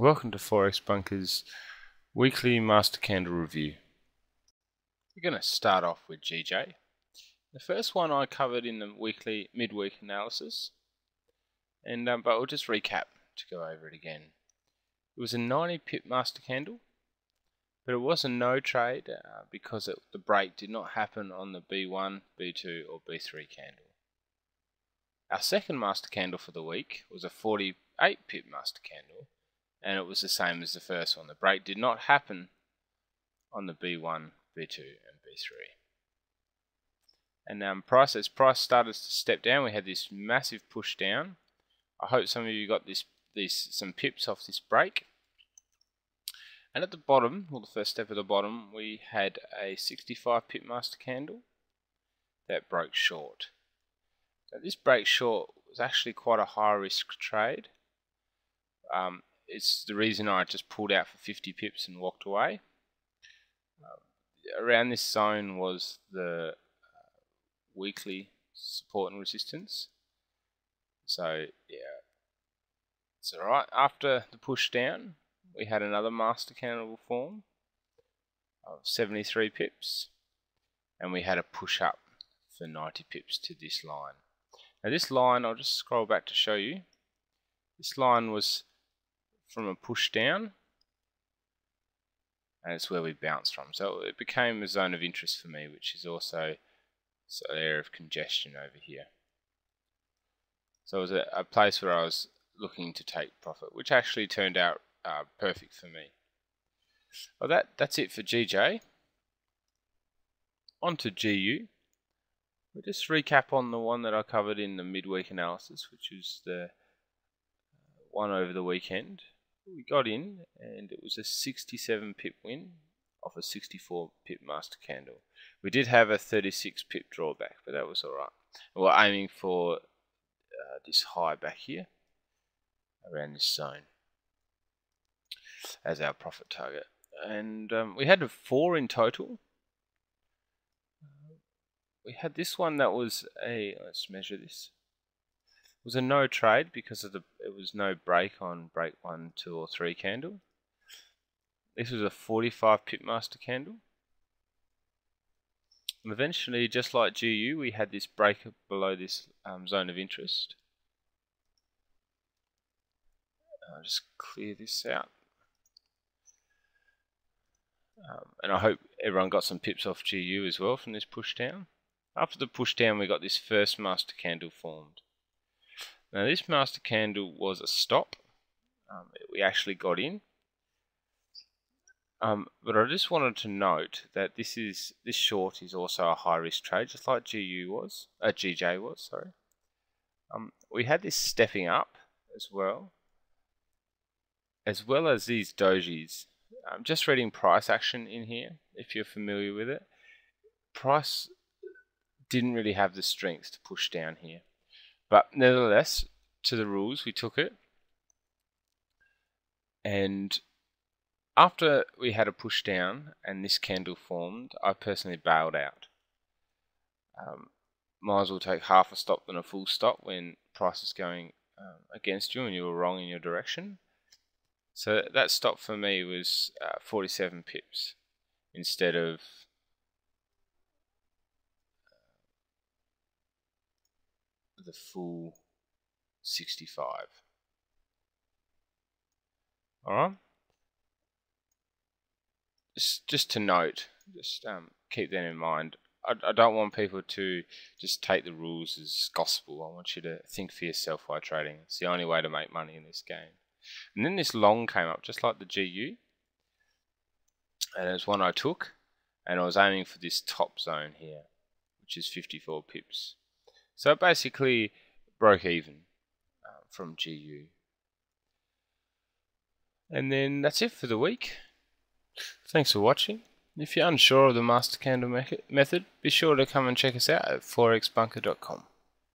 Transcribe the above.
Welcome to Forex Bunker's weekly master candle review. We're going to start off with GJ. The first one I covered in the weekly midweek analysis, and but we'll just recap to go over it again. It was a 90 pip master candle, but it was a no trade because the break did not happen on the B1, B2 or B3 candle. Our second master candle for the week was a 48 pip master candle, and it was the same as the first one. The break did not happen on the B1, B2 and B3. And as price started to step down, we had this massive push down. I hope some of you got some pips off this break. And at the bottom, well, the first step at the bottom, we had a 65 pip master candle that broke short. Now, this break short was actually quite a high risk trade. It's the reason I just pulled out for 50 pips and walked away. Around this zone was the weekly support and resistance. So yeah, it's alright. After the push down, we had another master candle form of 73 pips, and we had a push up for 90 pips to this line. Now this line, I'll just scroll back to show you. This line was from a push down, and it's where we bounced from. So it became a zone of interest for me, which is also an area of congestion over here. So it was a place where I was looking to take profit, which actually turned out perfect for me. Well, that's it for GJ. On to GU. We'll just recap on the one that I covered in the midweek analysis, which was the one over the weekend. We got in, and it was a 67 pip win off a 64 pip master candle. We did have a 36 pip drawback, but that was alright. We're aiming for this high back here, around this zone, as our profit target. And we had 4 in total. We had this one that was let's measure this. It was a no trade because it was no break on break 1, 2 or 3 candle. This was a 45 pip master candle. And eventually, just like GU, we had this break below this zone of interest. I'll just clear this out. And I hope everyone got some pips off GU as well from this push down. After the push down, we got this first master candle formed. Now this master candle was a stop. We actually got in. But I just wanted to note that this short is also a high risk trade, just like GJ was. Sorry. We had this stepping up as well as these dojis. Just reading price action in here, if you're familiar with it. Price didn't really have the strength to push down here. But nevertheless, to the rules, we took it. And after we had a push down and this candle formed, I personally bailed out. Might as well take half a stop than a full stop when price is going against you and you were wrong in your direction. So that stop for me was 47 pips instead of the full 65. Alright. Just to note, keep that in mind. I don't want people to just take the rules as gospel. I want you to think for yourself while trading. It's the only way to make money in this game. And then this long came up, just like the GU. And it's one I took, and I was aiming for this top zone here, which is 54 pips. So it basically broke even from GU. And then that's it for the week. Thanks for watching. If you're unsure of the master candle method, be sure to come and check us out at forexbunker.com.